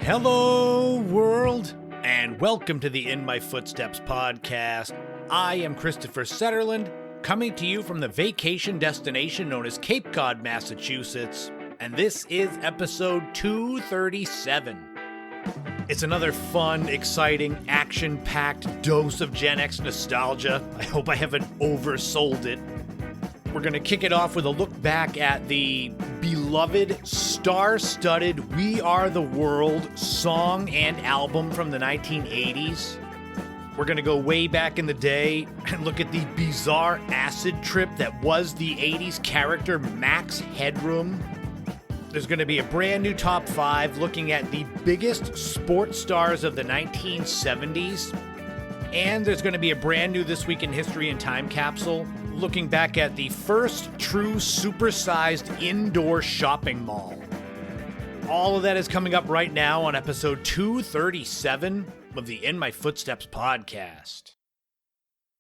Hello, world, and welcome to the In My Footsteps podcast. I am Christopher Setterland, coming to you from the vacation destination known as Cape Cod, Massachusetts, and this is episode 237. It's another fun, exciting, action-packed dose of Gen X nostalgia. I hope I haven't oversold it. We're going to kick it off with a look back at the beloved, star-studded We Are the World song and album from the 1980s. We're going to go way back in the day and look at the bizarre acid trip that was the 80s character Max Headroom. There's going to be a brand new top 5 looking at the biggest sports stars of the 1970s. And there's going to be a brand new This Week in History and Time capsule looking back at the first true supersized indoor shopping mall. All of that is coming up right now on episode 237 of the In My Footsteps podcast.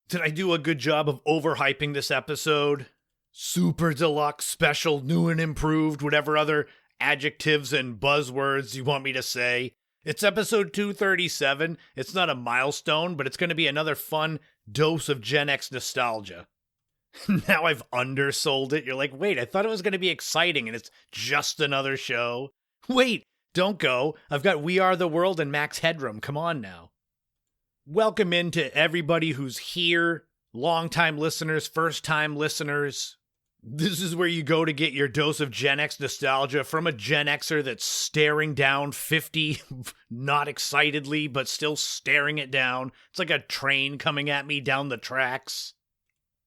Did I do a good job of overhyping this episode? Super deluxe, special, new and improved, whatever other adjectives and buzzwords you want me to say. It's episode 237. It's not a milestone, but it's going to be another fun dose of Gen X nostalgia. Now I've undersold it. You're like, wait, I thought it was going to be exciting and it's just another show. Wait, don't go. I've got We Are the World and Max Headroom. Come on now. Welcome in to everybody who's here. Long-time listeners, first-time listeners. This is where you go to get your dose of Gen X nostalgia from a Gen Xer that's staring down 50, not excitedly, but still staring it down. It's like a train coming at me down the tracks.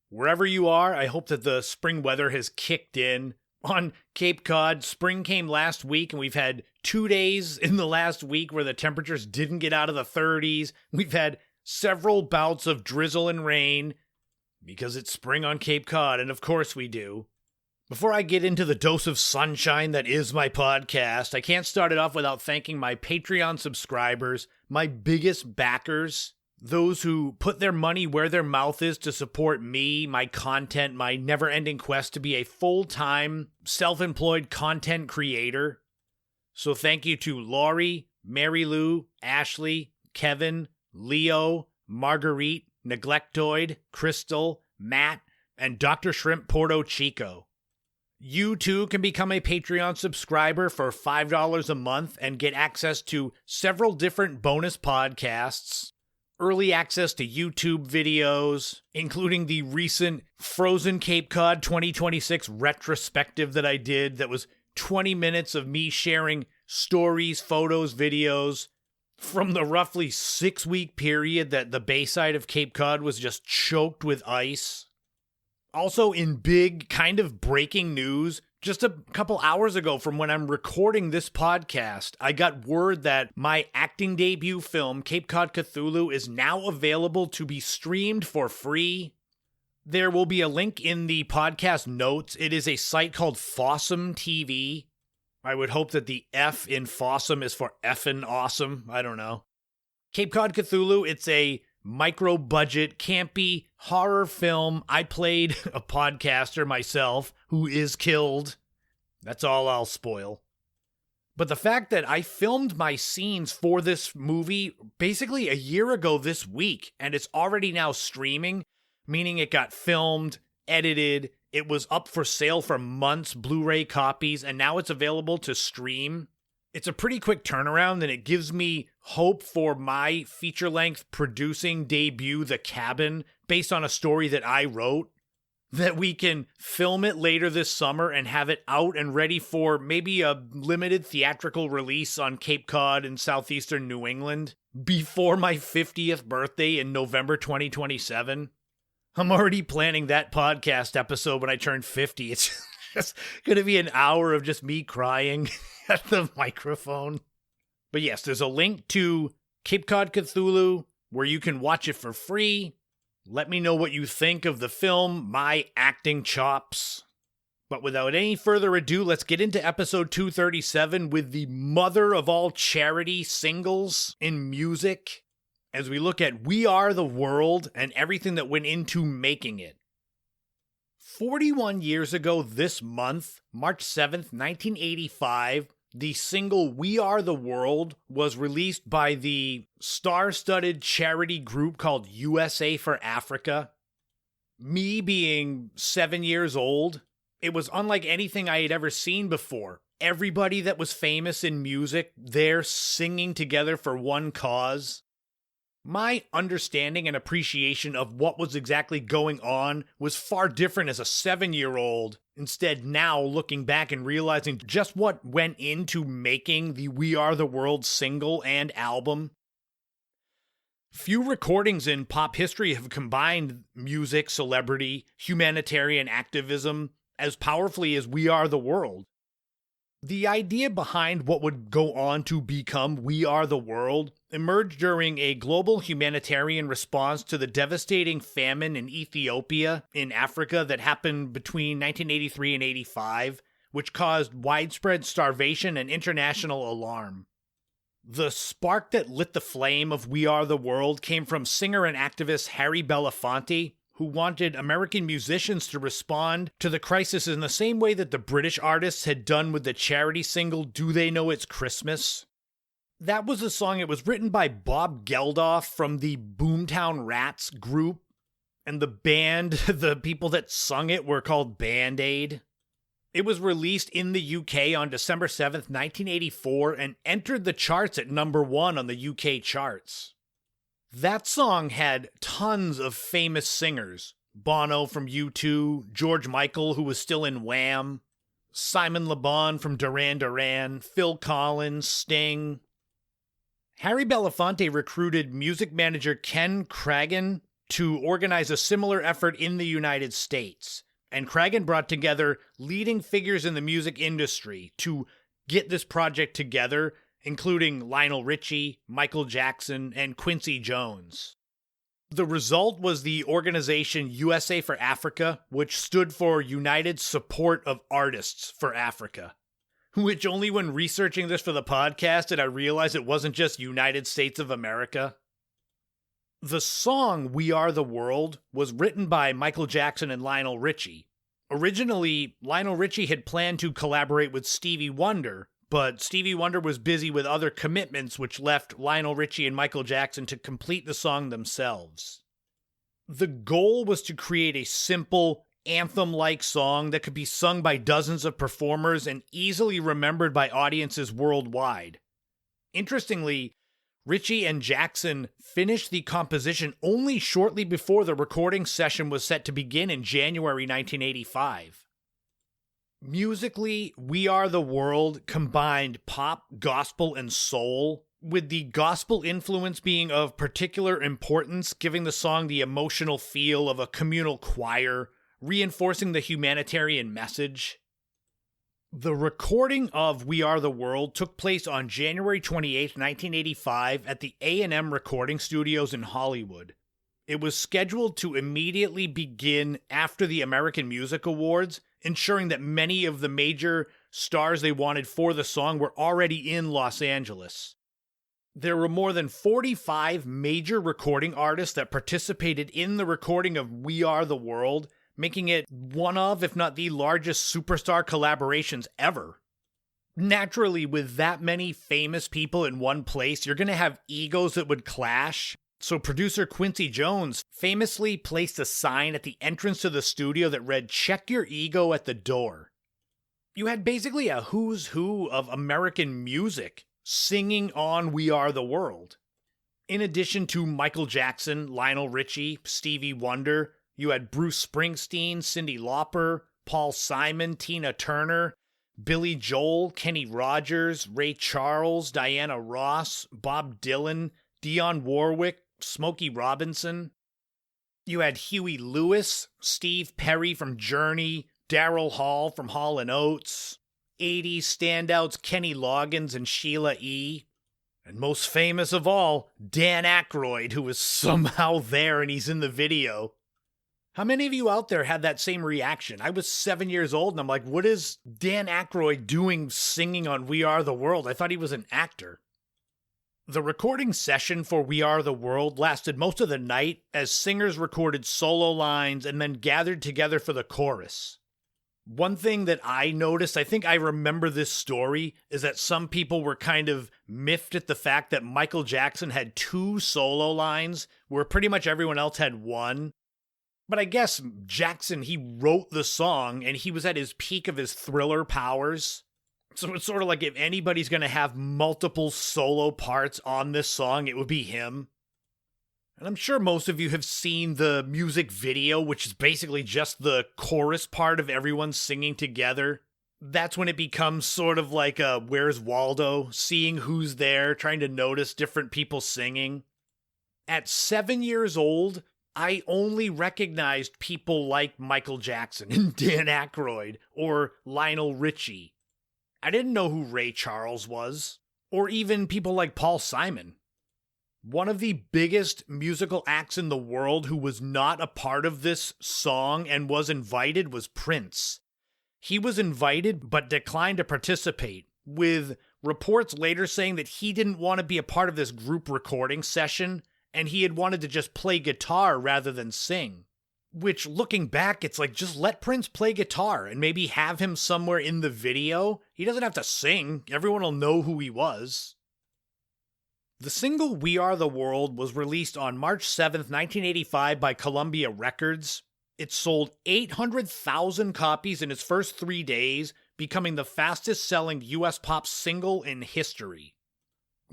Wherever you are, I hope that the spring weather has kicked in. On Cape Cod, spring came last week, and we've had 2 days in the last week where the temperatures didn't get out of the 30s. We've had several bouts of drizzle and rain, because it's spring on Cape Cod, and of course we do. Before I get into the dose of sunshine that is my podcast, I can't start it off without thanking my Patreon subscribers, my biggest backers, those who put their money where their mouth is to support me, my content, my never-ending quest to be a full-time, self-employed content creator. So thank you to Laurie, Mary Lou, Ashley, Kevin, Leo, Marguerite, Neglectoid, Crystal, Matt, and Dr. Shrimp Porto Chico. You too can become a Patreon subscriber for $5 a month and get access to several different bonus podcasts, early access to YouTube videos, including the recent Frozen Cape Cod 2026 retrospective that I did that was 20 minutes of me sharing stories, photos, videos, from the roughly 6-week period that the bayside of Cape Cod was just choked with ice. Also, in big, kind of breaking news, just a couple hours ago from when I'm recording this podcast, I got word that my acting debut film, Cape Cod Cthulhu, is now available to be streamed for free. There will be a link in the podcast notes. It is a site called Wholesome TV. I would hope that the F in Fossum is for effing awesome. I don't know. Cape Cod Cthulhu, it's a micro-budget, campy horror film. I played a podcaster myself who is killed. That's all I'll spoil. But the fact that I filmed my scenes for this movie basically a year ago this week, and it's already now streaming, meaning it got filmed, edited, it was up for sale for months, Blu-ray copies, and now it's available to stream. It's a pretty quick turnaround, and it gives me hope for my feature-length producing debut, The Cabin, based on a story that I wrote, that we can film it later this summer and have it out and ready for maybe a limited theatrical release on Cape Cod in southeastern New England before my 50th birthday in November 2027. I'm already planning that podcast episode when I turn 50. It's just going to be an hour of just me crying at the microphone. But yes, there's a link to Cape Cod Cthulhu where you can watch it for free. Let me know what you think of the film, my acting chops. But without any further ado, let's get into episode 237 with the mother of all charity singles in music, as we look at We Are the World and everything that went into making it. 41 years ago this month, March 7th, 1985, The single We Are the World was released by the star-studded charity group called USA for Africa. Me being 7 years old, it was unlike anything I had ever seen before. Everybody that was famous in music, they're singing together for one cause. My understanding and appreciation of what was exactly going on was far different as a 7-year-old. Instead, now looking back and realizing just what went into making the We Are the World single and album. Few recordings in pop history have combined music, celebrity, humanitarian activism as powerfully as We Are the World. The idea behind what would go on to become We Are the World emerged during a global humanitarian response to the devastating famine in Ethiopia in Africa that happened between 1983 and 85, which caused widespread starvation and international alarm. The spark that lit the flame of We Are the World came from singer and activist Harry Belafonte, who wanted American musicians to respond to the crisis in the same way that the British artists had done with the charity single Do They Know It's Christmas? That was a song. It was written by Bob Geldof from the Boomtown Rats group, and the band, the people that sung it, were called Band Aid. It was released in the UK on December 7th, 1984, and entered the charts at number 1 on the UK charts. That song had tons of famous singers. Bono from U2, George Michael, who was still in Wham, Simon Le Bon from Duran Duran, Phil Collins, Sting. Harry Belafonte recruited music manager Ken Cragen to organize a similar effort in the United States. And Cragen brought together leading figures in the music industry to get this project together, including Lionel Richie, Michael Jackson, and Quincy Jones. The result was the organization USA for Africa, which stood for United Support of Artists for Africa. Which only when researching this for the podcast did I realize it wasn't just United States of America. The song We Are the World was written by Michael Jackson and Lionel Richie. Originally, Lionel Richie had planned to collaborate with Stevie Wonder, but Stevie Wonder was busy with other commitments, which left Lionel Richie and Michael Jackson to complete the song themselves. The goal was to create a simple, anthem-like song that could be sung by dozens of performers and easily remembered by audiences worldwide. Interestingly, Richie and Jackson finished the composition only shortly before the recording session was set to begin in January 1985. Musically, We Are the World combined pop, gospel, and soul, with the gospel influence being of particular importance, giving the song the emotional feel of a communal choir, reinforcing the humanitarian message. The recording of We Are the World took place on January 28, 1985 at the A&M Recording Studios in Hollywood. It was scheduled to immediately begin after the American Music Awards, ensuring that many of the major stars they wanted for the song were already in Los Angeles. There were more than 45 major recording artists that participated in the recording of We Are the World, making it one of, if not the largest superstar collaborations ever. Naturally, with that many famous people in one place, you're going to have egos that would clash. So producer Quincy Jones famously placed a sign at the entrance to the studio that read, "Check your ego at the door." You had basically a who's who of American music singing on We Are the World. In addition to Michael Jackson, Lionel Richie, Stevie Wonder, you had Bruce Springsteen, Cyndi Lauper, Paul Simon, Tina Turner, Billy Joel, Kenny Rogers, Ray Charles, Diana Ross, Bob Dylan, Dionne Warwick, Smokey Robinson. You had Huey Lewis, Steve Perry from Journey, Daryl Hall from Hall & Oates, 80s standouts Kenny Loggins and Sheila E., and most famous of all, Dan Aykroyd, who was somehow there and he's in the video. How many of you out there had that same reaction? I was 7 years old and I'm like, what is Dan Aykroyd doing singing on We Are the World? I thought he was an actor. The recording session for We Are the World lasted most of the night as singers recorded solo lines and then gathered together for the chorus. One thing that I noticed, I think I remember this story, is that some people were kind of miffed at the fact that Michael Jackson had 2 solo lines, where pretty much everyone else had 1. But I guess Jackson, he wrote the song, and he was at his peak of his Thriller powers. So it's sort of like if anybody's going to have multiple solo parts on this song, it would be him. And I'm sure most of you have seen the music video, which is basically just the chorus part of everyone singing together. That's when it becomes sort of like a Where's Waldo, seeing who's there, trying to notice different people singing. At 7 years old, I only recognized people like Michael Jackson and Dan Aykroyd or Lionel Richie. I didn't know who Ray Charles was, or even people like Paul Simon. One of the biggest musical acts in the world who was not a part of this song and was invited was Prince. He was invited but declined to participate, with reports later saying that he didn't want to be a part of this group recording session, and he had wanted to just play guitar rather than sing. Which, looking back, it's like, just let Prince play guitar and maybe have him somewhere in the video. He doesn't have to sing. Everyone will know who he was. The single We Are the World was released on March 7th, 1985 by Columbia Records. It sold 800,000 copies in its first 3 days, becoming the fastest-selling US pop single in history.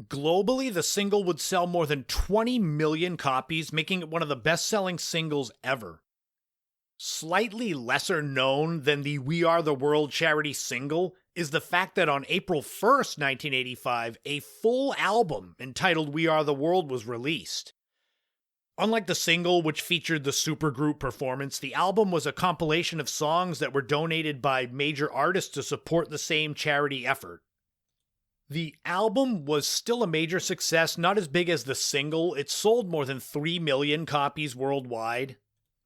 Globally, the single would sell more than 20 million copies, making it one of the best-selling singles ever. Slightly lesser known than the We Are the World charity single is the fact that on April 1st, 1985, a full album entitled We Are the World was released. Unlike the single, which featured the supergroup performance, the album was a compilation of songs that were donated by major artists to support the same charity effort. The album was still a major success, not as big as the single. It sold more than 3 million copies worldwide.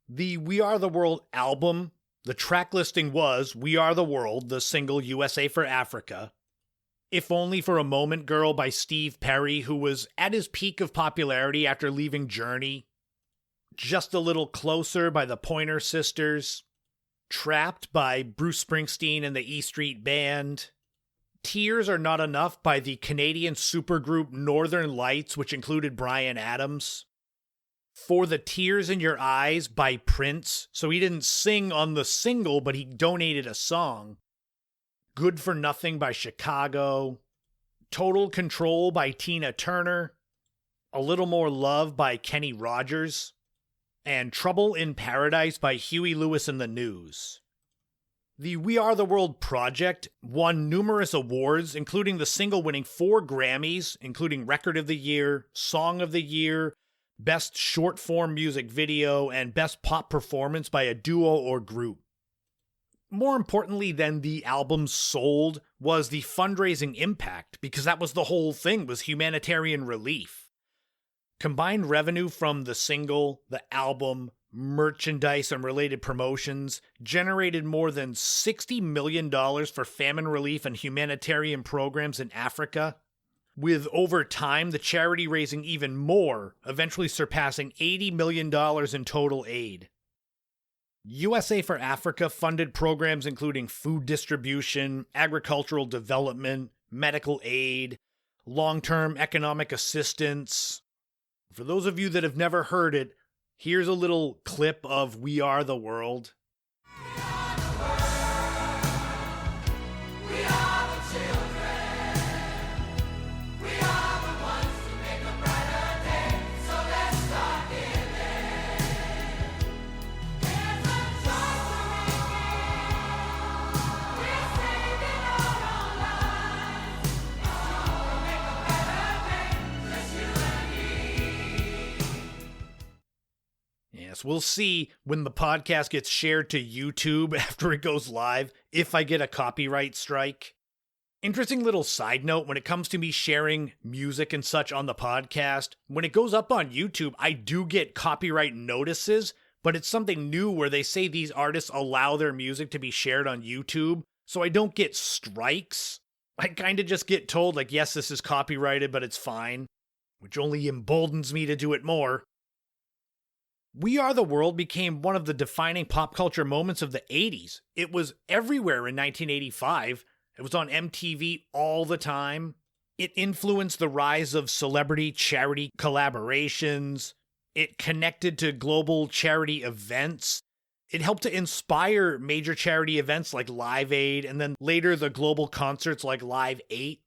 The We Are the World album, the track listing was We Are the World, the single USA for Africa. If Only for a Moment Girl by Steve Perry, who was at his peak of popularity after leaving Journey. Just a Little Closer by the Pointer Sisters. Trapped by Bruce Springsteen and the E Street Band. Tears Are Not Enough by the Canadian supergroup Northern Lights, which included Bryan Adams. For the Tears in Your Eyes by Prince, so he didn't sing on the single, but he donated a song. Good for Nothing by Chicago. Total Control by Tina Turner. A Little More Love by Kenny Rogers. And Trouble in Paradise by Huey Lewis and the News. The We Are the World project won numerous awards, including the single winning 4 Grammys, including Record of the Year, Song of the Year, Best Short-Form Music Video, and Best Pop Performance by a Duo or Group. More importantly than the album sold was the fundraising impact, because that was the whole thing, was humanitarian relief. Combined revenue from the single, the album, merchandise, and related promotions generated more than $60 million for famine relief and humanitarian programs in Africa, with over time the charity raising even more, eventually surpassing $80 million in total aid. USA for Africa funded programs including food distribution, agricultural development, medical aid, long-term economic assistance. For those of you that have never heard it, here's a little clip of We Are the World. We'll see when the podcast gets shared to YouTube after it goes live, if I get a copyright strike. Interesting little side note, when it comes to me sharing music and such on the podcast, when it goes up on YouTube, I do get copyright notices, but it's something new where they say these artists allow their music to be shared on YouTube, so I don't get strikes. I kind of just get told, like, yes, this is copyrighted, but it's fine, which only emboldens me to do it more. We Are the World became one of the defining pop culture moments of the 80s. It was everywhere in 1985. It was on MTV all the time. It influenced the rise of celebrity charity collaborations. It connected to global charity events. It helped to inspire major charity events like Live Aid and then later the global concerts like Live 8.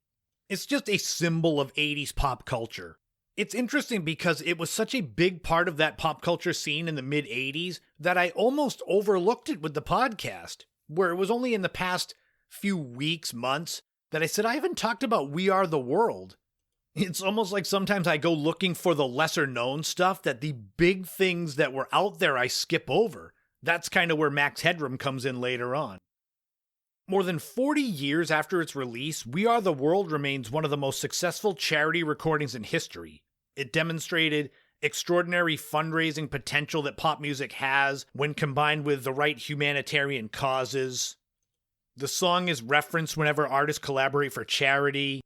It's just a symbol of 80s pop culture. It's interesting because it was such a big part of that pop culture scene in the mid-80s that I almost overlooked it with the podcast, where it was only in the past few weeks, months, that I said I haven't talked about We Are the World. It's almost like sometimes I go looking for the lesser-known stuff that the big things that were out there I skip over. That's kind of where Max Headroom comes in later on. More than 40 years after its release, We Are the World remains one of the most successful charity recordings in history. It demonstrated extraordinary fundraising potential that pop music has when combined with the right humanitarian causes. The song is referenced whenever artists collaborate for charity.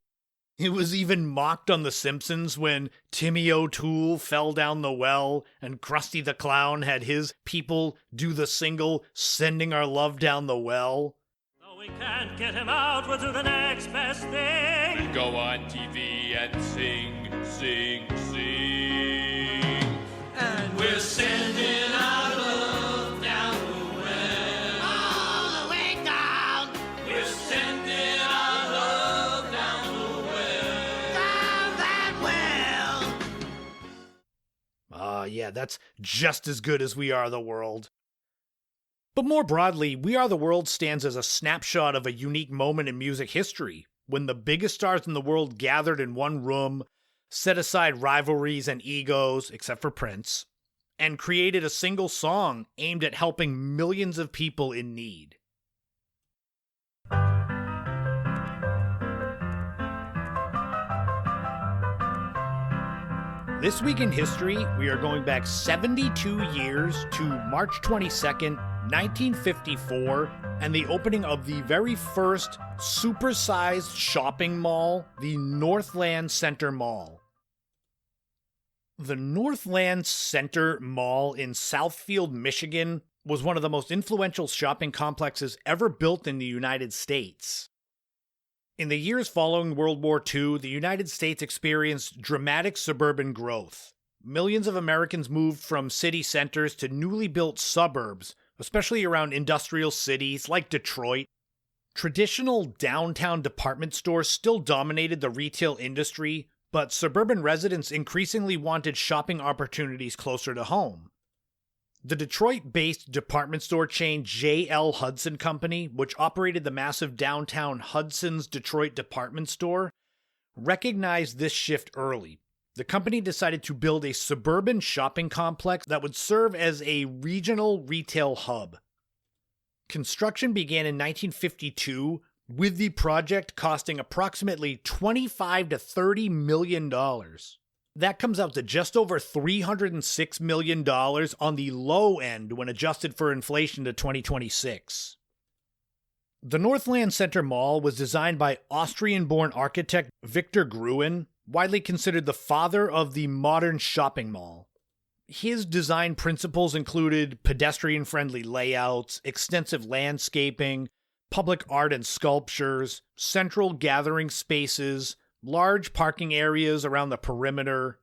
It was even mocked on The Simpsons when Timmy O'Toole fell down the well and Krusty the Clown had his people do the single Sending Our Love Down the Well. We can't get him out, we'll do the next best thing. We go on TV and sing, sing, sing. And we're sending our love down the well. All the way down. We're sending our love down the well. Down that well. Yeah, that's just as good as We Are the World. But more broadly, We Are the World stands as a snapshot of a unique moment in music history, when the biggest stars in the world gathered in one room, set aside rivalries and egos, except for Prince, and created a single song aimed at helping millions of people in need. This week in history, we are going back 72 years to March 22nd, 1954, and the opening of the very first supersized shopping mall, the Northland Center Mall. The Northland Center Mall in Southfield, Michigan, was one of the most influential shopping complexes ever built in the United States. In the years following World War II, the United States experienced dramatic suburban growth. Millions of Americans moved from city centers to newly built suburbs, especially around industrial cities like Detroit. Traditional downtown department stores still dominated the retail industry, but suburban residents increasingly wanted shopping opportunities closer to home. The Detroit-based department store chain J.L. Hudson Company, which operated the massive downtown Hudson's Detroit department store, recognized this shift early. The company decided to build a suburban shopping complex that would serve as a regional retail hub. Construction began in 1952, with the project costing approximately $25 to $30 million. That comes out to just over $306 million on the low end when adjusted for inflation to 2026. The Northland Center Mall was designed by Austrian-born architect Victor Gruen, widely considered the father of the modern shopping mall. His design principles included pedestrian-friendly layouts, extensive landscaping, public art and sculptures, central gathering spaces, large parking areas around the perimeter.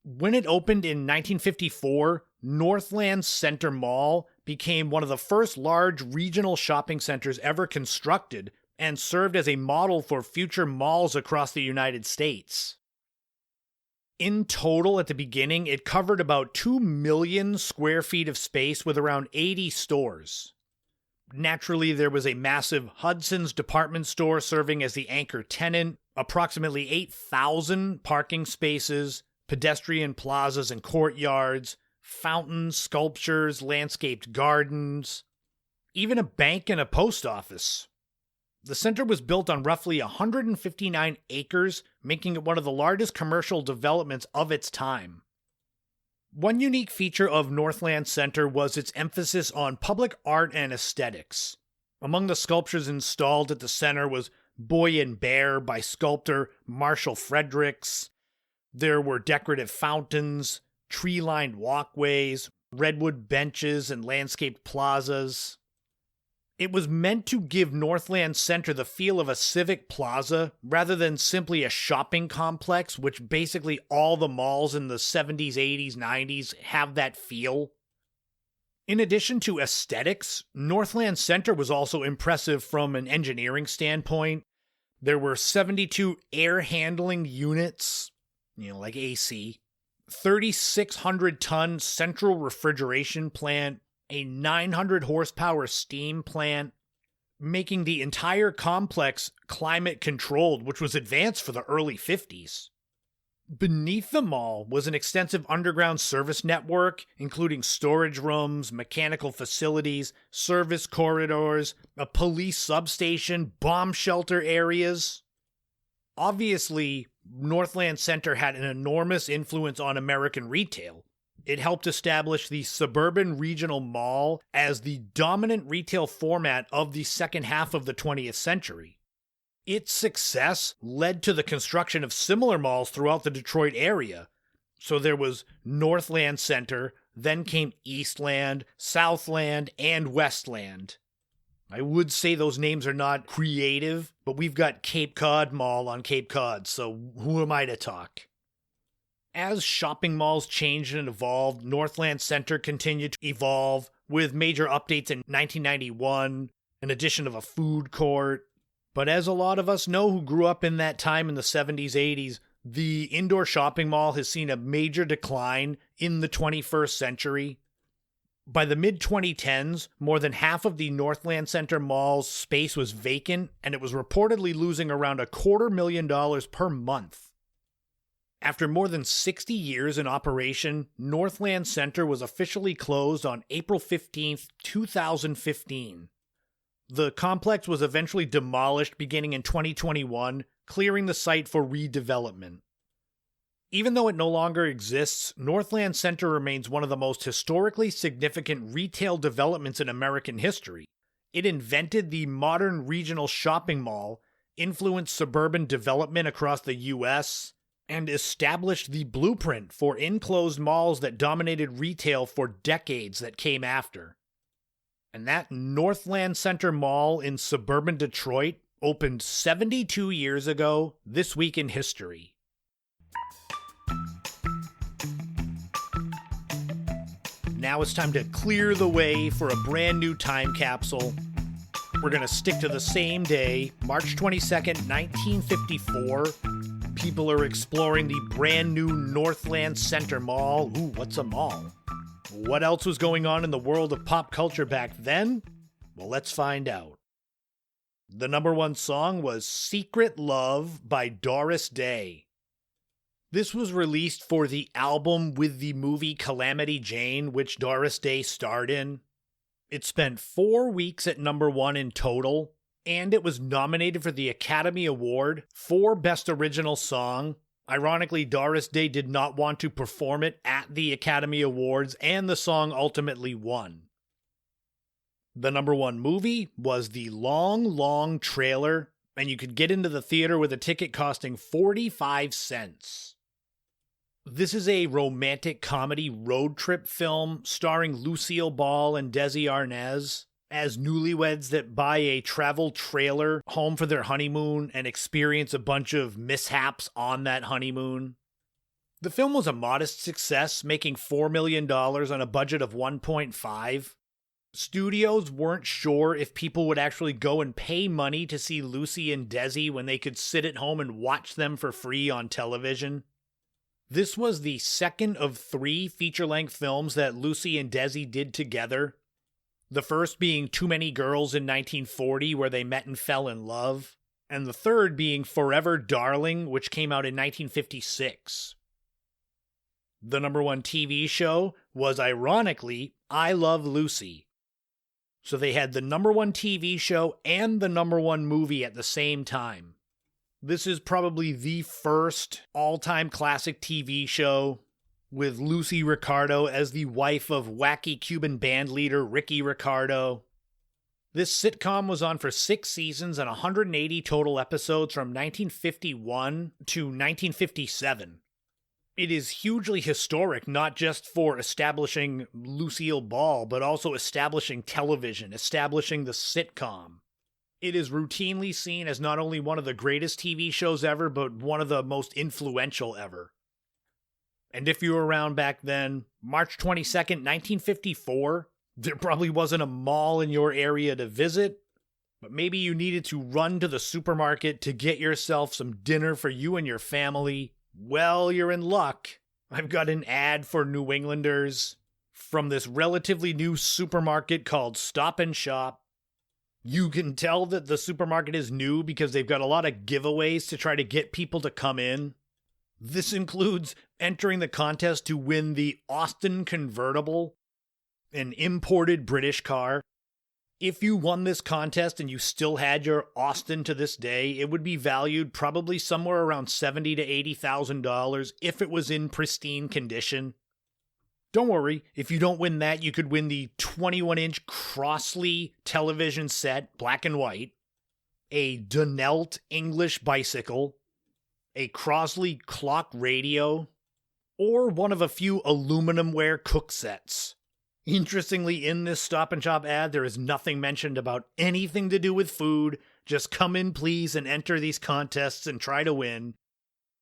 When it opened in 1954, Northland Center Mall became one of the first large regional shopping centers ever constructed and served as a model for future malls across the United States. In total, at the beginning, it covered about 2 million square feet of space with around 80 stores. Naturally, there was a massive Hudson's department store serving as the anchor tenant, approximately 8,000 parking spaces, pedestrian plazas and courtyards, fountains, sculptures, landscaped gardens, even a bank and a post office. The center was built on roughly 159 acres, making it one of the largest commercial developments of its time. One unique feature of Northland Center was its emphasis on public art and aesthetics. Among the sculptures installed at the center was Boy and Bear by sculptor Marshall Fredericks. There were decorative fountains, tree-lined walkways, redwood benches and landscaped plazas. It was meant to give Northland Center the feel of a civic plaza rather than simply a shopping complex, which basically all the malls in the 70s, 80s, 90s have that feel. In addition to aesthetics, Northland Center was also impressive from an engineering standpoint. There were 72 air handling units, like AC, 3,600-ton central refrigeration plant, a 900 horsepower steam plant, making the entire complex climate controlled, which was advanced for the early 50s. Beneath the mall was an extensive underground service network, including storage rooms, mechanical facilities, service corridors, a police substation, bomb shelter areas. Obviously, Northland Center had an enormous influence on American retail. It helped establish the suburban regional mall as the dominant retail format of the second half of the 20th century. Its success led to the construction of similar malls throughout the Detroit area. So there was Northland Center, then came Eastland, Southland, and Westland. I would say those names are not creative, but we've got Cape Cod Mall on Cape Cod, so who am I to talk? As shopping malls changed and evolved, Northland Center continued to evolve with major updates in 1991, an addition of a food court. But as a lot of us know who grew up in that time in the 70s, 80s, the indoor shopping mall has seen a major decline in the 21st century. By the mid-2010s, more than half of the Northland Center Mall's space was vacant, and it was reportedly losing around $250,000 per month. After more than 60 years in operation, Northland Center was officially closed on April 15, 2015. The complex was eventually demolished beginning in 2021, clearing the site for redevelopment. Even though it no longer exists, Northland Center remains one of the most historically significant retail developments in American history. It invented the modern regional shopping mall, influenced suburban development across the U.S., and established the blueprint for enclosed malls that dominated retail for decades that came after. And that Northland Center Mall in suburban Detroit opened 72 years ago this week in history. Now it's time to clear the way for a brand new time capsule. We're going to stick to the same day, March 22nd, 1954. People are exploring the brand new Northland Center Mall. Ooh, what's a mall? What else was going on in the world of pop culture back then? Well, let's find out. The number one song was Secret Love by Doris Day. This was released for the album with the movie Calamity Jane, which Doris Day starred in. It spent 4 weeks at number one in total, and it was nominated for the Academy Award for Best Original Song. Ironically, Doris Day did not want to perform it at the Academy Awards, and the song ultimately won. The number one movie was The Long, Long Trailer, and you could get into the theater with a ticket costing 45 cents. This is a romantic comedy road trip film starring Lucille Ball and Desi Arnaz as newlyweds that buy a travel trailer home for their honeymoon and experience a bunch of mishaps on that honeymoon. The film was a modest success, making $4 million on a budget of $1.5. Studios weren't sure if people would actually go and pay money to see Lucy and Desi when they could sit at home and watch them for free on television. This was the second of 3 feature-length films that Lucy and Desi did together. The first being Too Many Girls in 1940, where they met and fell in love, and the third being Forever Darling, which came out in 1956. The number one TV show was, ironically, I Love Lucy. So they had the number one TV show and the number one movie at the same time. This is probably the first all-time classic TV show, with Lucy Ricardo as the wife of wacky Cuban band leader Ricky Ricardo. This sitcom was on for 6 seasons and 180 total episodes from 1951 to 1957. It is hugely historic, not just for establishing Lucille Ball, but also establishing television, establishing the sitcom. It is routinely seen as not only one of the greatest TV shows ever, but one of the most influential ever. And if you were around back then, March 22nd, 1954, there probably wasn't a mall in your area to visit, but maybe you needed to run to the supermarket to get yourself some dinner for you and your family. Well, you're in luck. I've got an ad for New Englanders from this relatively new supermarket called Stop and Shop. You can tell that the supermarket is new because they've got a lot of giveaways to try to get people to come in. This includes entering the contest to win the Austin Convertible, an imported British car. If you won this contest and you still had your Austin to this day, it would be valued probably somewhere around $70,000 to $80,000 if it was in pristine condition. Don't worry, if you don't win that, you could win the 21-inch Crossley television set, black and white, a Dunelt English bicycle, a Crossley clock radio, or one of a few aluminum-ware cook sets. Interestingly, in this Stop and Shop ad, there is nothing mentioned about anything to do with food. Just come in, please, and enter these contests and try to win.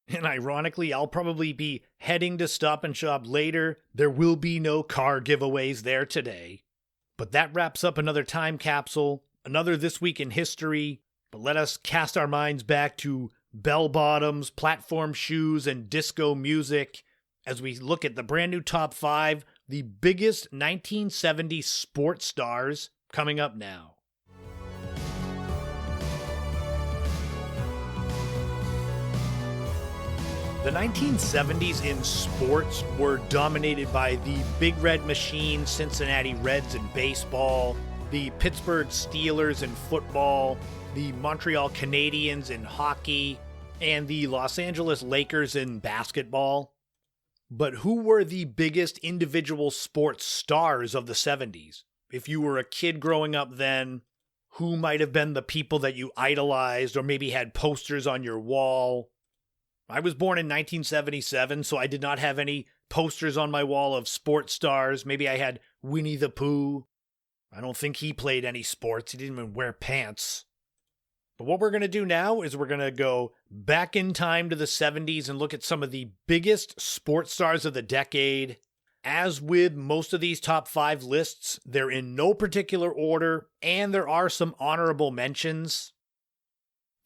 And ironically, I'll probably be heading to Stop and Shop later. There will be no car giveaways there today. But that wraps up another time capsule, another This Week in History. But let us cast our minds back to bell-bottoms, platform shoes, and disco music as we look at the brand new top 5, the biggest 1970s sports stars, coming up now. The 1970s in sports were dominated by the Big Red Machine, Cincinnati Reds in baseball, the Pittsburgh Steelers in football, the Montreal Canadiens in hockey, and the Los Angeles Lakers in basketball. But who were the biggest individual sports stars of the 70s? If you were a kid growing up then, who might have been the people that you idolized or maybe had posters on your wall? I was born in 1977, so I did not have any posters on my wall of sports stars. Maybe I had Winnie the Pooh. I don't think he played any sports. He didn't even wear pants. But what we're going to do now is we're going to go back in time to the 70s and look at some of the biggest sports stars of the decade. As with most of these top 5 lists, they're in no particular order, and there are some honorable mentions.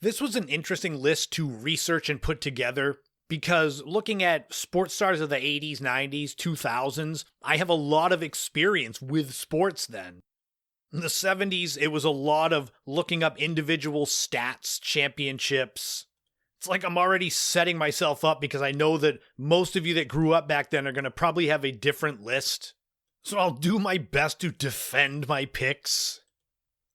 This was an interesting list to research and put together because looking at sports stars of the 80s, 90s, 2000s, I have a lot of experience with sports then. In the 70s, it was a lot of looking up individual stats, championships. It's like I'm already setting myself up because I know that most of you that grew up back then are going to probably have a different list. So I'll do my best to defend my picks.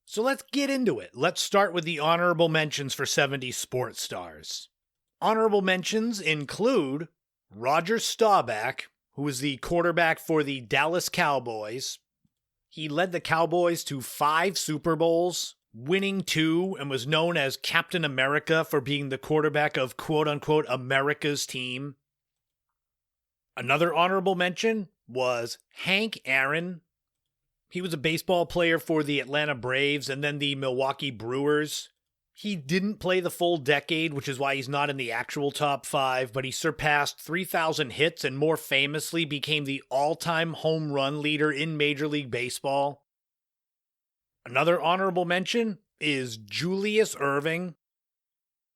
So let's get into it. Let's start with the honorable mentions for 70s sports stars. Honorable mentions include Roger Staubach, who was the quarterback for the Dallas Cowboys. He led the Cowboys to 5 Super Bowls, winning 2, and was known as Captain America for being the quarterback of quote-unquote America's team. Another honorable mention was Hank Aaron. He was a baseball player for the Atlanta Braves and then the Milwaukee Brewers. He didn't play the full decade, which is why he's not in the actual top 5, but he surpassed 3,000 hits and more famously became the all-time home run leader in Major League Baseball. Another honorable mention is Julius Erving.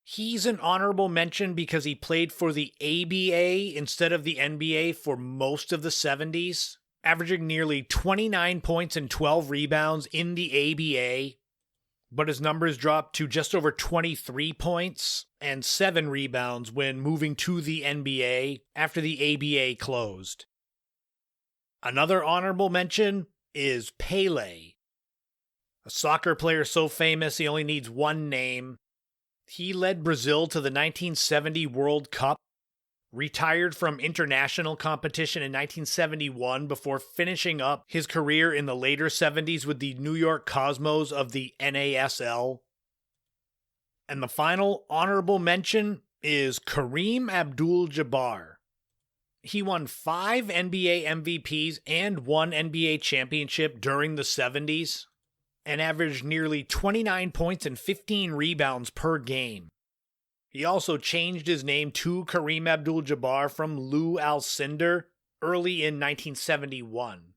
He's an honorable mention because he played for the ABA instead of the NBA for most of the 70s, averaging nearly 29 points and 12 rebounds in the ABA. But his numbers dropped to just over 23 points and 7 rebounds when moving to the NBA after the ABA closed. Another honorable mention is Pele, a soccer player so famous he only needs one name. He led Brazil to the 1970 World Cup, retired from international competition in 1971 before finishing up his career in the later 70s with the New York Cosmos of the NASL. And the final honorable mention is Kareem Abdul-Jabbar. He won 5 NBA MVPs and 1 NBA championship during the 70s and averaged nearly 29 points and 15 rebounds per game. He also changed his name to Kareem Abdul-Jabbar from Lou Alcindor early in 1971.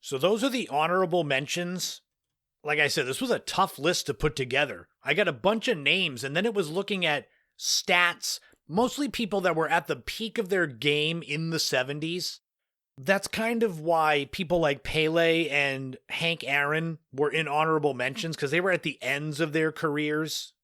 So those are the honorable mentions. Like I said, this was a tough list to put together. I got a bunch of names, and then it was looking at stats, mostly people that were at the peak of their game in the 70s. That's kind of why people like Pele and Hank Aaron were in honorable mentions, because they were at the ends of their careers.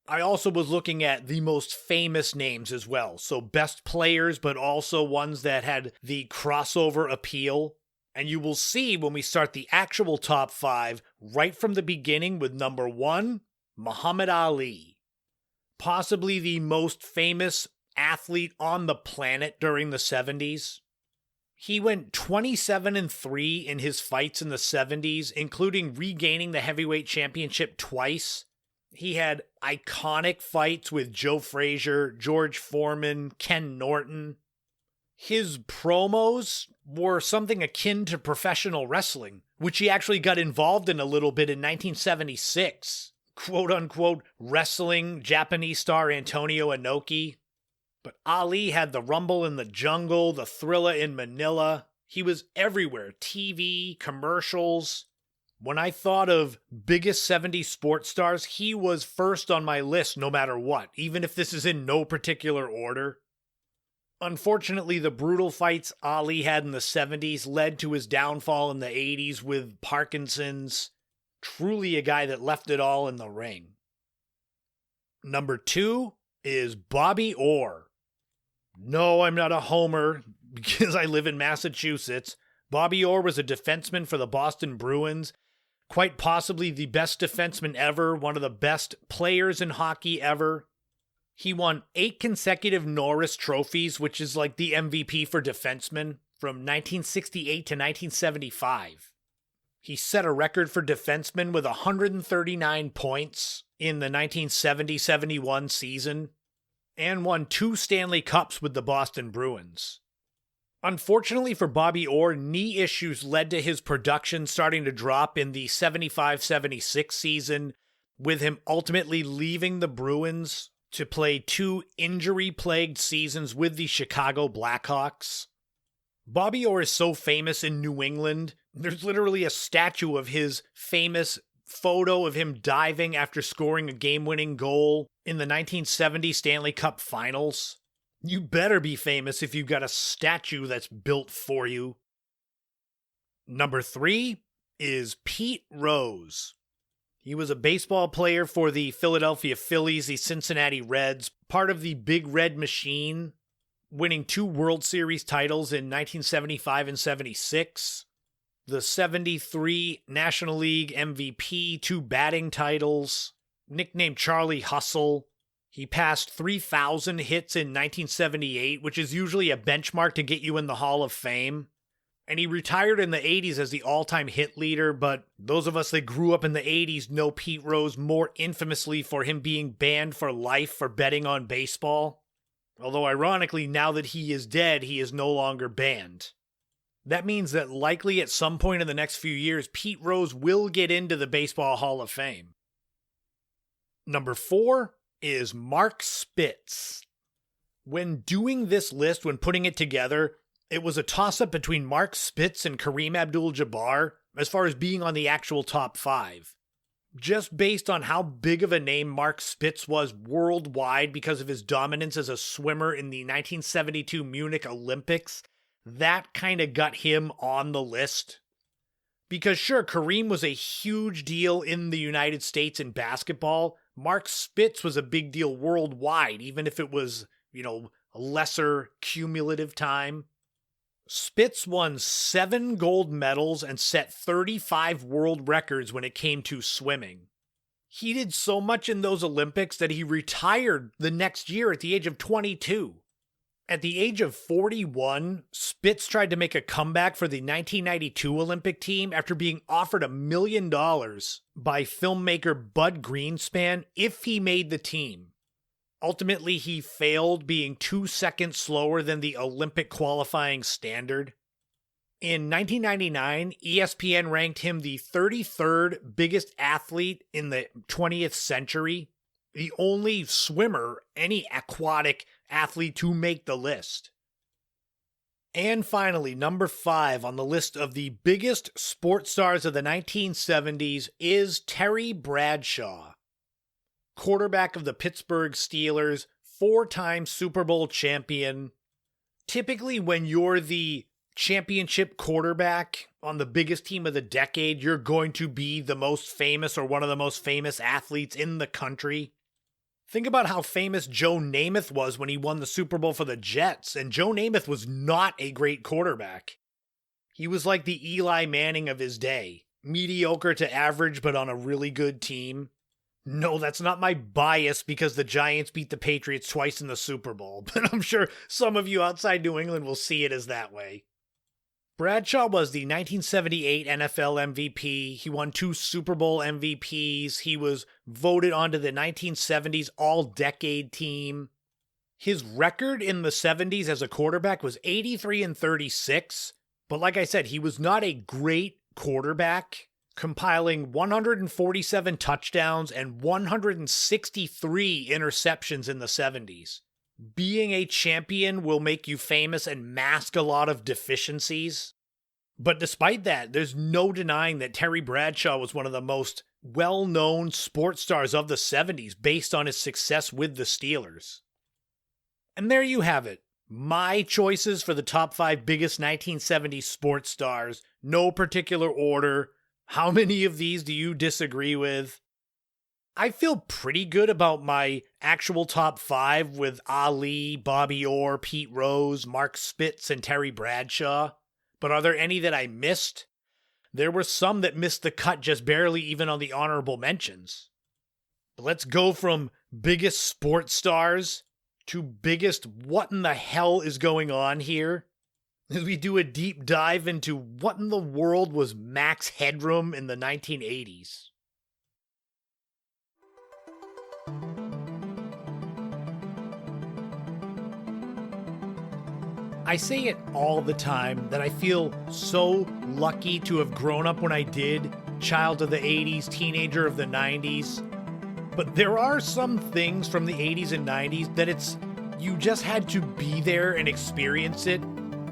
I also was looking at the most famous names as well. So best players, but also ones that had the crossover appeal. And you will see when we start the actual top 5, right from the beginning with number 1, Muhammad Ali. Possibly the most famous athlete on the planet during the 70s. He went 27-3 in his fights in the 70s, including regaining the heavyweight championship twice. He had iconic fights with Joe Frazier, George Foreman, Ken Norton. His promos were something akin to professional wrestling, which he actually got involved in a little bit in 1976. Quote-unquote wrestling Japanese star Antonio Inoki. But Ali had the Rumble in the Jungle, the Thriller in Manila. He was everywhere. TV, commercials. When I thought of biggest 70s sports stars, he was first on my list no matter what, even if this is in no particular order. Unfortunately, the brutal fights Ali had in the 70s led to his downfall in the 80s with Parkinson's. Truly a guy that left it all in the ring. Number 2 is Bobby Orr. No, I'm not a homer because I live in Massachusetts. Bobby Orr was a defenseman for the Boston Bruins. Quite possibly the best defenseman ever, one of the best players in hockey ever. He won 8 consecutive Norris trophies, which is like the MVP for defensemen, from 1968 to 1975. He set a record for defensemen with 139 points in the 1970-71 season, and won 2 Stanley Cups with the Boston Bruins. Unfortunately for Bobby Orr, knee issues led to his production starting to drop in the 75-76 season, with him ultimately leaving the Bruins to play 2 injury-plagued seasons with the Chicago Blackhawks. Bobby Orr is so famous in New England, there's literally a statue of his famous photo of him diving after scoring a game-winning goal in the 1970 Stanley Cup Finals. You better be famous if you've got a statue that's built for you. Number 3 is Pete Rose. He was a baseball player for the Philadelphia Phillies, the Cincinnati Reds, part of the Big Red Machine, winning 2 World Series titles in 1975 and 76. The 73 National League MVP, 2 batting titles, nicknamed Charlie Hustle. He passed 3,000 hits in 1978, which is usually a benchmark to get you in the Hall of Fame. And he retired in the 80s as the all-time hit leader, but those of us that grew up in the 80s know Pete Rose more infamously for him being banned for life for betting on baseball. Although ironically, now that he is dead, he is no longer banned. That means that likely at some point in the next few years, Pete Rose will get into the Baseball Hall of Fame. Number 4 is Mark Spitz. When doing this list, when putting it together, it was a toss-up between Mark Spitz and Kareem Abdul-Jabbar as far as being on the actual top 5. Just based on how big of a name Mark Spitz was worldwide because of his dominance as a swimmer in the 1972 Munich Olympics, that kind of got him on the list. Because sure, Kareem was a huge deal in the United States in basketball. Mark Spitz was a big deal worldwide, even if it was, a lesser cumulative time. Spitz won 7 gold medals and set 35 world records when it came to swimming. He did so much in those Olympics that he retired the next year at the age of 22. At the age of 41, Spitz tried to make a comeback for the 1992 Olympic team after being offered $1 million by filmmaker Bud Greenspan if he made the team. Ultimately, he failed, being 2 seconds slower than the Olympic qualifying standard. In 1999, ESPN ranked him the 33rd biggest athlete in the 20th century, the only swimmer, any aquatic athlete to make the list. And finally, number 5 on the list of the biggest sports stars of the 1970s is Terry Bradshaw, quarterback of the Pittsburgh Steelers, 4-time Super Bowl champion. Typically, when you're the championship quarterback on the biggest team of the decade, you're going to be the most famous or one of the most famous athletes in the country. Think about how famous Joe Namath was when he won the Super Bowl for the Jets, and Joe Namath was not a great quarterback. He was like the Eli Manning of his day, mediocre to average but on a really good team. No, that's not my bias because the Giants beat the Patriots twice in the Super Bowl, but I'm sure some of you outside New England will see it as that way. Bradshaw was the 1978 NFL MVP. He won 2 Super Bowl MVPs. He was voted onto the 1970s All-Decade Team. His record in the 70s as a quarterback was 83-36, but like I said, he was not a great quarterback, compiling 147 touchdowns and 163 interceptions in the 70s. Being a champion will make you famous and mask a lot of deficiencies. But despite that, there's no denying that Terry Bradshaw was one of the most well-known sports stars of the 70s based on his success with the Steelers. And there you have it. My choices for the top 5 biggest 1970s sports stars. No particular order. How many of these do you disagree with? I feel pretty good about my actual top 5 with Ali, Bobby Orr, Pete Rose, Mark Spitz, and Terry Bradshaw. But are there any that I missed? There were some that missed the cut just barely even on the honorable mentions. But let's go from biggest sports stars to biggest what in the hell is going on here as we do a deep dive into what in the world was Max Headroom in the 1980s. I say it all the time that I feel so lucky to have grown up when I did, child of the 80s, teenager of the 90s. But there are some things from the 80s and 90s that you just had to be there and experience it.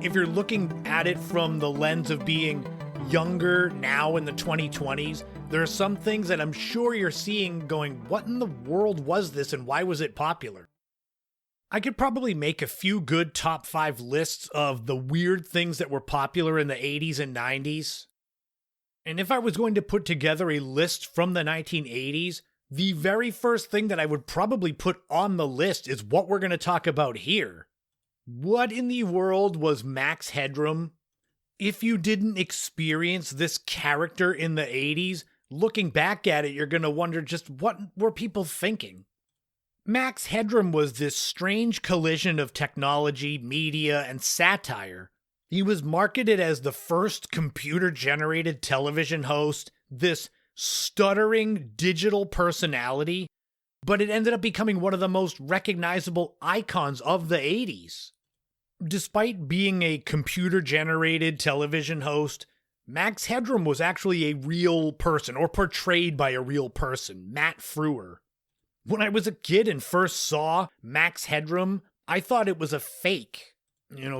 If you're looking at it from the lens of being younger now in the 2020s, there are some things that I'm sure you're seeing going, what in the world was this and why was it popular? I could probably make a few good top 5 lists of the weird things that were popular in the 80s and 90s. And if I was going to put together a list from the 1980s, the very first thing that I would probably put on the list is what we're going to talk about here. What in the world was Max Headroom? If you didn't experience this character in the 80s, looking back at it, you're going to wonder just what were people thinking? Max Headroom was this strange collision of technology, media, and satire. He was marketed as the first computer-generated television host, this stuttering digital personality, but it ended up becoming one of the most recognizable icons of the 80s. Despite being a computer-generated television host, Max Headroom was actually a real person, or portrayed by a real person, Matt Frewer. When I was a kid and first saw Max Headroom, I thought it was a fake,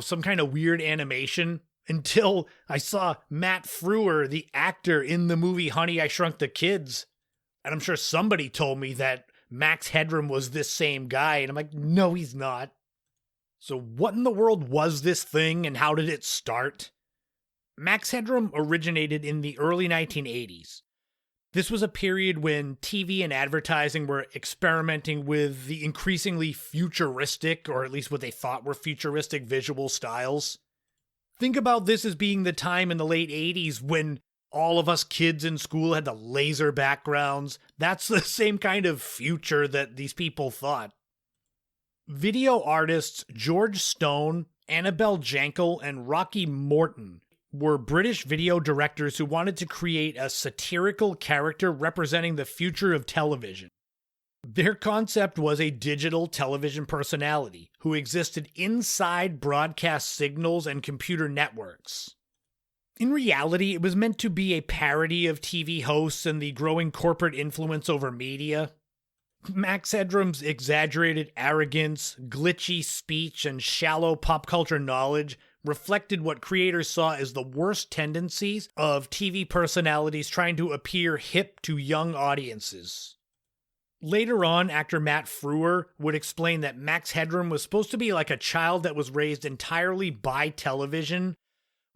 some kind of weird animation, until I saw Matt Frewer, the actor in the movie Honey, I Shrunk the Kids. And I'm sure somebody told me that Max Headroom was this same guy, and I'm like, no, he's not. So what in the world was this thing, and how did it start? Max Headroom originated in the early 1980s. This was a period when TV and advertising were experimenting with the increasingly futuristic, or at least what they thought were futuristic visual styles. Think about this as being the time in the late 80s when all of us kids in school had the laser backgrounds. That's the same kind of future that these people thought. Video artists George Stone, Annabelle Jankel, and Rocky Morton were British video directors who wanted to create a satirical character representing the future of television. Their concept was a digital television personality who existed inside broadcast signals and computer networks. In reality, it was meant to be a parody of TV hosts and the growing corporate influence over media. Max Headroom's exaggerated arrogance, glitchy speech, and shallow pop culture knowledge reflected what creators saw as the worst tendencies of TV personalities trying to appear hip to young audiences. Later on, actor Matt Frewer would explain that Max Headroom was supposed to be like a child that was raised entirely by television,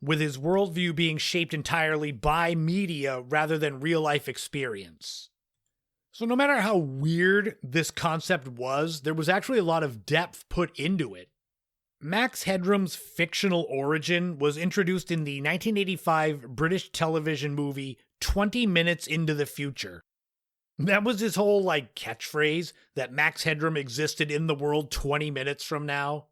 with his worldview being shaped entirely by media rather than real-life experience. So no matter how weird this concept was, there was actually a lot of depth put into it. Max Headroom's fictional origin was introduced in the 1985 British television movie 20 Minutes into the Future. That was his whole, catchphrase, that Max Headroom existed in the world 20 minutes from now.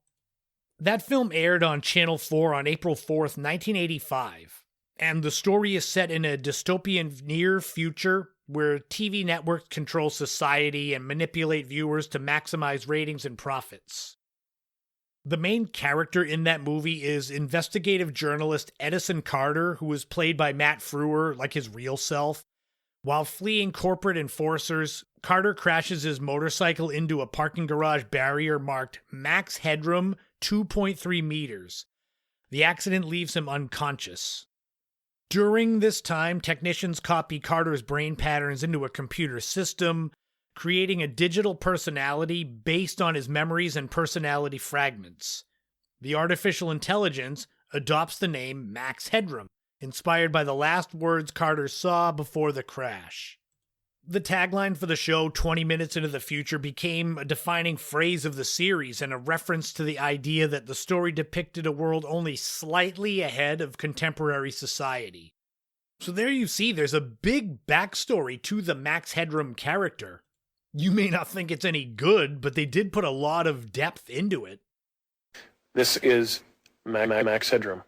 That film aired on Channel 4 on April 4th, 1985, and the story is set in a dystopian near future where TV networks control society and manipulate viewers to maximize ratings and profits. The main character in that movie is investigative journalist Edison Carter, who is played by Matt Frewer, like his real self. While fleeing corporate enforcers, Carter crashes his motorcycle into a parking garage barrier marked Max Headroom 2.3 meters. The accident leaves him unconscious. During this time, technicians copy Carter's brain patterns into a computer system, creating a digital personality based on his memories and personality fragments. The artificial intelligence adopts the name Max Headroom, inspired by the last words Carter saw before the crash. The tagline for the show, 20 Minutes into the Future, became a defining phrase of the series and a reference to the idea that the story depicted a world only slightly ahead of contemporary society. So there you see, there's a big backstory to the Max Headroom character. You may not think it's any good, but they did put a lot of depth into it. This is Max Headroom.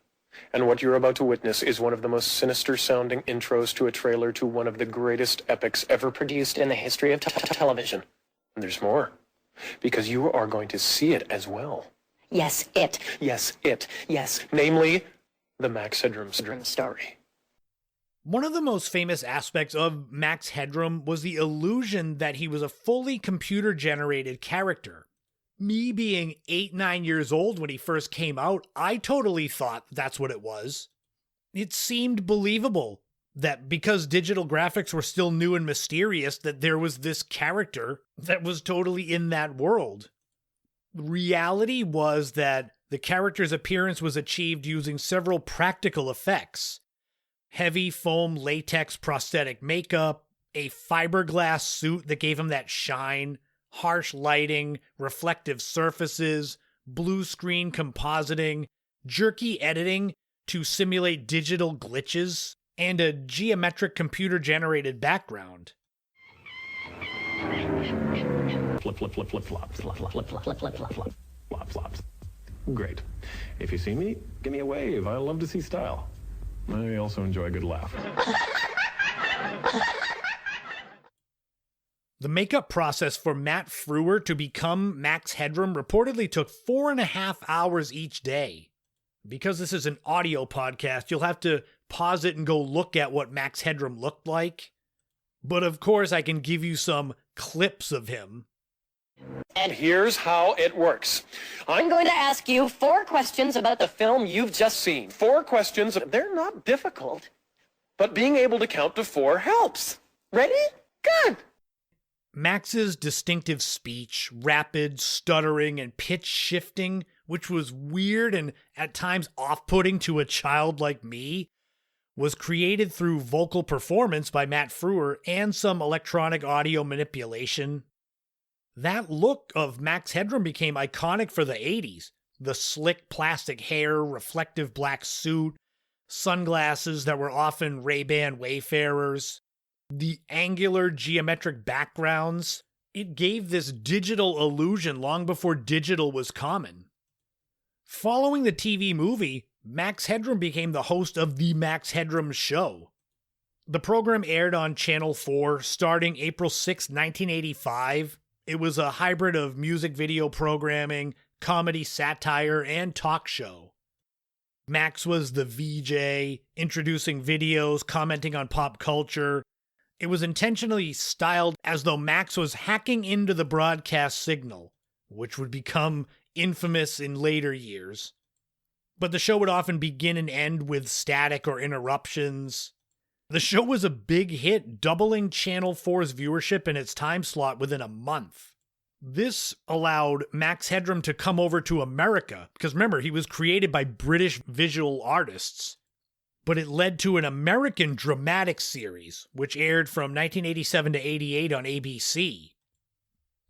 And what you're about to witness is one of the most sinister-sounding intros to a trailer to one of the greatest epics ever produced in the history of television. And there's more, because you are going to see it as well. Yes, it. Yes, it. Yes, namely, the Max Headroom story. One of the most famous aspects of Max Headroom was the illusion that he was a fully computer-generated character. Me being 8-9 years old when he first came out, I totally thought that's what it was. It seemed believable that because digital graphics were still new and mysterious, that there was this character that was totally in that world. The reality was that the character's appearance was achieved using several practical effects. Heavy foam latex prosthetic makeup, a fiberglass suit that gave him that shine, harsh lighting, reflective surfaces, blue screen compositing, jerky editing to simulate digital glitches, and a geometric computer-generated background. Flop. Great. If you see me, give me a wave. I love to see style. I also enjoy a good laugh. The makeup process for Matt Frewer to become Max Headroom reportedly took 4.5 hours each day. Because this is an audio podcast, you'll have to pause it and go look at what Max Headroom looked like. But of course, I can give you some clips of him. And here's how it works. I'm going to ask you 4 questions about the film you've just seen. 4 questions. They're not difficult, but being able to count to 4 helps. Ready? Good. Max's distinctive speech, rapid stuttering and pitch shifting, which was weird and at times off-putting to a child like me, was created through vocal performance by Matt Frewer and some electronic audio manipulation. That look of Max Headroom became iconic for the 80s. The slick plastic hair, reflective black suit, sunglasses that were often Ray-Ban Wayfarers, the angular geometric backgrounds. It gave this digital illusion long before digital was common. Following the TV movie, Max Headroom became the host of The Max Headroom Show. The program aired on Channel 4 starting April 6, 1985, It was a hybrid of music video programming, comedy, satire, and talk show. Max was the VJ, introducing videos, commenting on pop culture. It was intentionally styled as though Max was hacking into the broadcast signal, which would become infamous in later years. But the show would often begin and end with static or interruptions. The show was a big hit, doubling Channel 4's viewership in its time slot within a month. This allowed Max Headroom to come over to America, because remember, he was created by British visual artists. But it led to an American dramatic series, which aired from 1987 to 88 on ABC.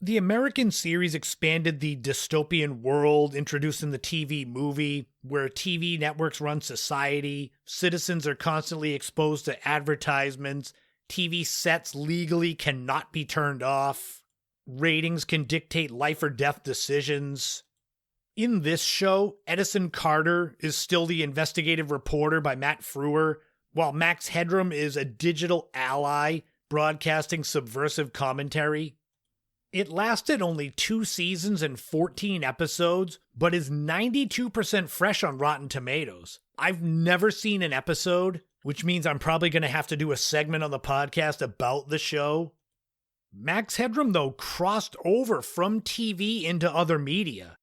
The American series expanded the dystopian world, introducing the TV movie, where TV networks run society, citizens are constantly exposed to advertisements, TV sets legally cannot be turned off, ratings can dictate life or death decisions. In this show, Edison Carter is still the investigative reporter by Matt Frewer, while Max Headroom is a digital ally broadcasting subversive commentary. It lasted only 2 seasons and 14 episodes, but is 92% fresh on Rotten Tomatoes. I've never seen an episode, which means I'm probably going to have to do a segment on the podcast about the show. Max Headroom, though, crossed over from TV into other media.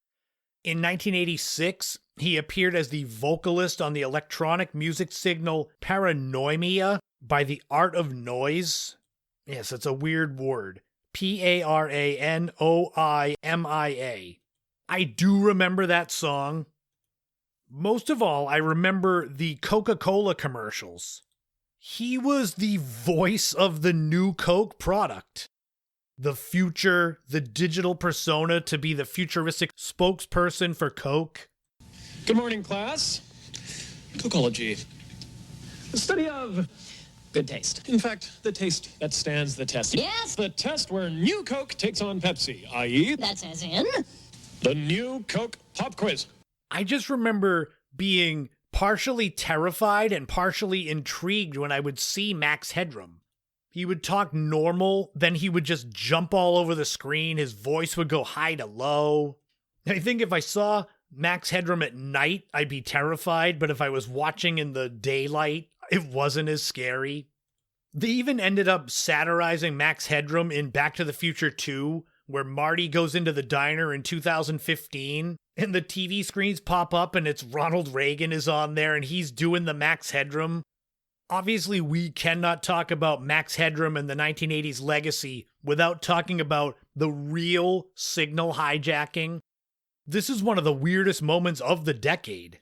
In 1986, he appeared as the vocalist on the electronic music signal Paranoimia by The Art of Noise. Yes, it's a weird word. Paranoimia. I do remember that song. Most of all, I remember the Coca-Cola commercials. He was the voice of the new Coke product. The future, the digital persona to be the futuristic spokesperson for Coke. Good morning, class. Cocology. The study of good taste. In fact, the taste that stands the test. Yes. The test where new Coke takes on Pepsi, i.e. That's as in? The new Coke Pop Quiz. I just remember being partially terrified and partially intrigued when I would see Max Headroom. He would talk normal, then he would just jump all over the screen. His voice would go high to low. I think if I saw Max Headroom at night, I'd be terrified, but if I was watching in the daylight, it wasn't as scary. They even ended up satirizing Max Headroom in Back to the Future 2, where Marty goes into the diner in 2015, and the TV screens pop up and it's Ronald Reagan is on there and he's doing the Max Headroom. Obviously, we cannot talk about Max Headroom and the 1980s legacy without talking about the real signal hijacking. This is one of the weirdest moments of the decade.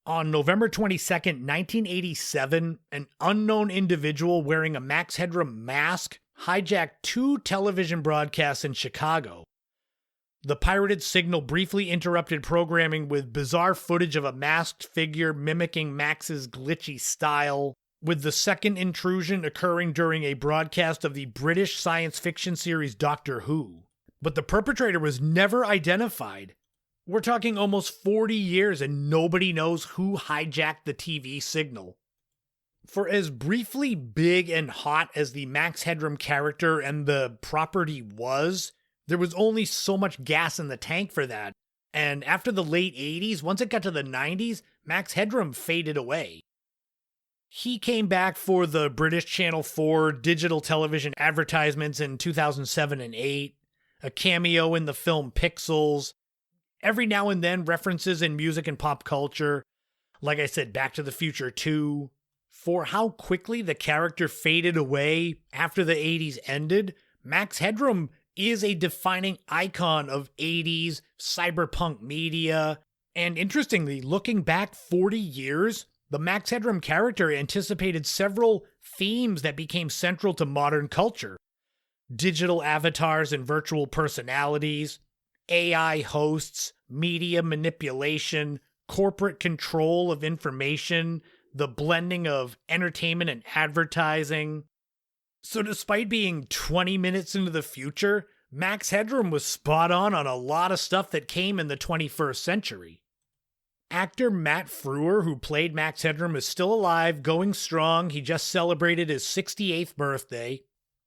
On November 22nd, 1987, an unknown individual wearing a Max Headroom mask hijacked 2 television broadcasts in Chicago. The pirated signal briefly interrupted programming with bizarre footage of a masked figure mimicking Max's glitchy style, with the second intrusion occurring during a broadcast of the British science fiction series Doctor Who. But the perpetrator was never identified. We're talking almost 40 years and nobody knows who hijacked the TV signal. For as briefly big and hot as the Max Headroom character and the property was, there was only so much gas in the tank for that. And after the late 80s, once it got to the 90s, Max Headroom faded away. He came back for the British Channel 4 digital television advertisements in 2007 and 8, a cameo in the film Pixels, every now and then references in music and pop culture, like I said, Back to the Future 2. For how quickly the character faded away after the 80s ended, Max Headroom is a defining icon of 80s cyberpunk media. And interestingly, looking back 40 years, the Max Headroom character anticipated several themes that became central to modern culture. Digital avatars and virtual personalities, AI hosts, media manipulation, corporate control of information, the blending of entertainment and advertising. So despite being 20 minutes into the future, Max Headroom was spot on a lot of stuff that came in the 21st century. Actor Matt Frewer, who played Max Headroom, is still alive, going strong. He just celebrated his 68th birthday.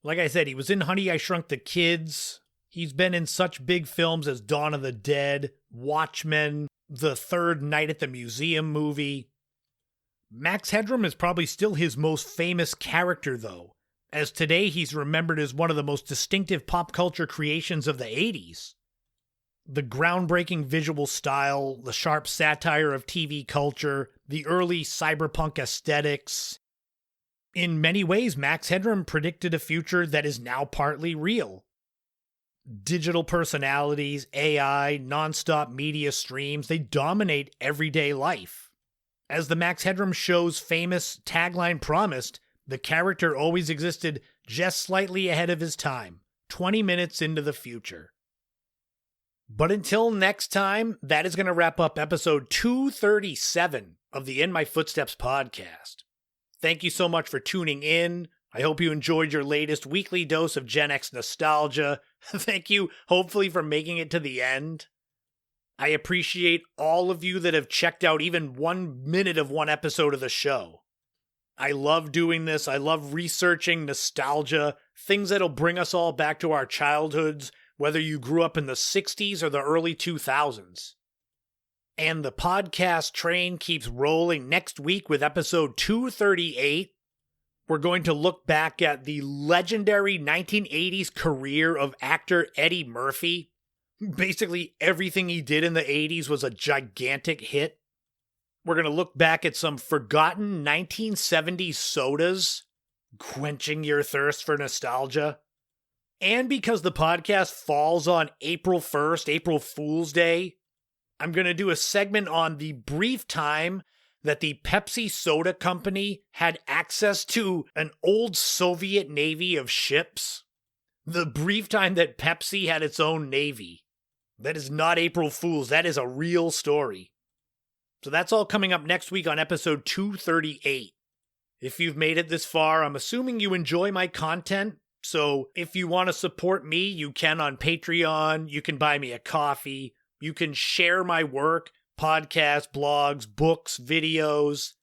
Like I said, he was in Honey, I Shrunk the Kids. He's been in such big films as Dawn of the Dead, Watchmen, the Third Night at the Museum movie. Max Headroom is probably still his most famous character, though, as today he's remembered as one of the most distinctive pop culture creations of the 80s. The groundbreaking visual style, the sharp satire of TV culture, the early cyberpunk aesthetics. In many ways, Max Headroom predicted a future that is now partly real. Digital personalities, AI, nonstop media streams, they dominate everyday life. As the Max Headroom show's famous tagline promised, the character always existed just slightly ahead of his time, 20 minutes into the future. But until next time, that is going to wrap up episode 237 of the In My Footsteps podcast. Thank you so much for tuning in. I hope you enjoyed your latest weekly dose of Gen X nostalgia. Thank you, hopefully, for making it to the end. I appreciate all of you that have checked out even 1 minute of one episode of the show. I love doing this. I love researching nostalgia, things that'll bring us all back to our childhoods, whether you grew up in the 60s or the early 2000s. And the podcast train keeps rolling next week with episode 238. We're going to look back at the legendary 1980s career of actor Eddie Murphy. Basically, everything he did in the 80s was a gigantic hit. We're going to look back at some forgotten 1970s sodas, quenching your thirst for nostalgia. And because the podcast falls on April 1st, April Fool's Day, I'm going to do a segment on the brief time that the Pepsi Soda Company had access to an old Soviet navy of ships. The brief time that Pepsi had its own navy. That is not April Fool's. That is a real story. So that's all coming up next week on episode 238. If you've made it this far, I'm assuming you enjoy my content. So if you want to support me, you can on Patreon. You can buy me a coffee. You can share my work. Podcasts, blogs, books, videos.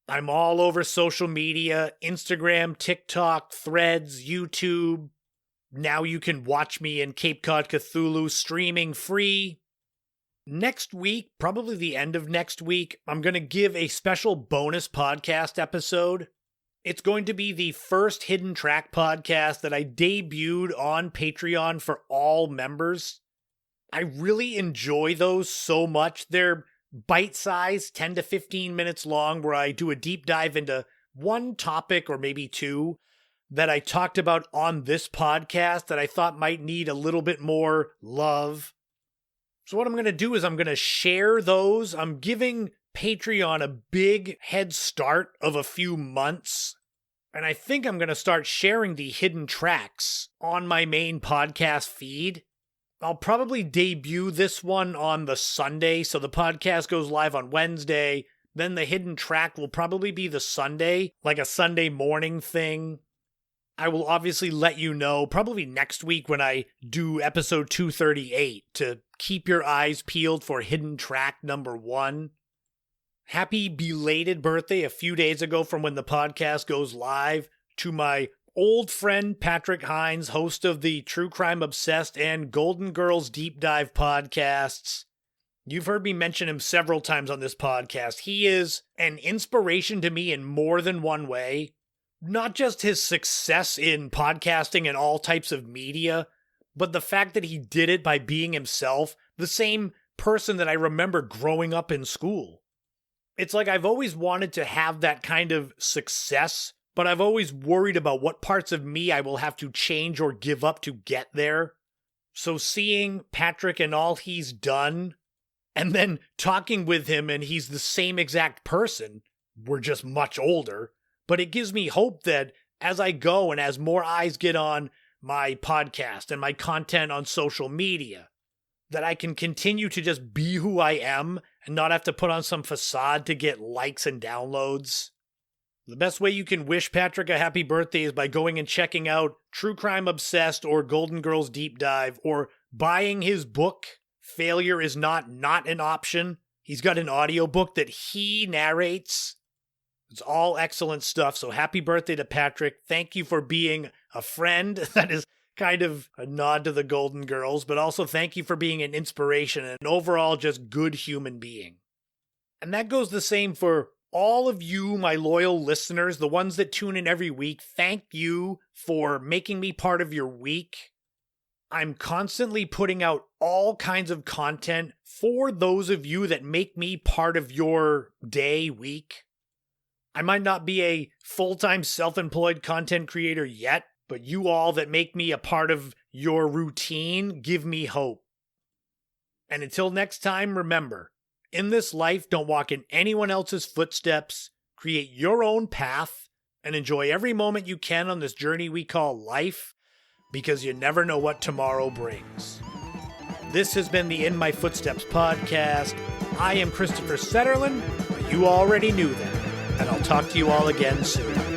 I'm all over social media, Instagram, TikTok, Threads, YouTube. Now you can watch me in Cape Cod Cthulhu streaming free. Next week, probably the end of next week, I'm going to give a special bonus podcast episode. It's going to be the first hidden track podcast that I debuted on Patreon for all members. I really enjoy those so much. They're bite-sized, 10 to 15 minutes long, where I do a deep dive into one topic or maybe two that I talked about on this podcast that I thought might need a little bit more love. So what I'm going to do is I'm going to share those. I'm giving Patreon a big head start of a few months. And I think I'm going to start sharing the hidden tracks on my main podcast feed. I'll probably debut this one on the Sunday, so the podcast goes live on Wednesday. Then the hidden track will probably be the Sunday, like a Sunday morning thing. I will obviously let you know probably next week when I do episode 238 to keep your eyes peeled for hidden track number 1. Happy belated birthday a few days ago from when the podcast goes live to my old friend Patrick Hines, host of the True Crime Obsessed and Golden Girls Deep Dive podcasts. You've heard me mention him several times on this podcast. He is an inspiration to me in more than one way. Not just his success in podcasting and all types of media, but the fact that he did it by being himself, the same person that I remember growing up in school. It's like I've always wanted to have that kind of success, but I've always worried about what parts of me I will have to change or give up to get there. So seeing Patrick and all he's done, and then talking with him and he's the same exact person, we're just much older, but it gives me hope that as I go and as more eyes get on my podcast and my content on social media, that I can continue to just be who I am and not have to put on some facade to get likes and downloads. The best way you can wish Patrick a happy birthday is by going and checking out True Crime Obsessed or Golden Girls Deep Dive, or buying his book, Failure is Not an Option. He's got an audiobook that he narrates. It's all excellent stuff, so happy birthday to Patrick. Thank you for being a friend that is kind of a nod to the Golden Girls, but also thank you for being an inspiration and an overall just good human being. And that goes the same for all of you, my loyal listeners, the ones that tune in every week. Thank you for making me part of your week. I'm constantly putting out all kinds of content for those of you that make me part of your day, week. I might not be a full-time self-employed content creator yet, but you all that make me a part of your routine give me hope. And until next time, remember, in this life, don't walk in anyone else's footsteps, create your own path, and enjoy every moment you can on this journey we call life, because you never know what tomorrow brings. This has been the In My Footsteps podcast. I am Christopher Setterland, but you already knew that, and I'll talk to you all again soon.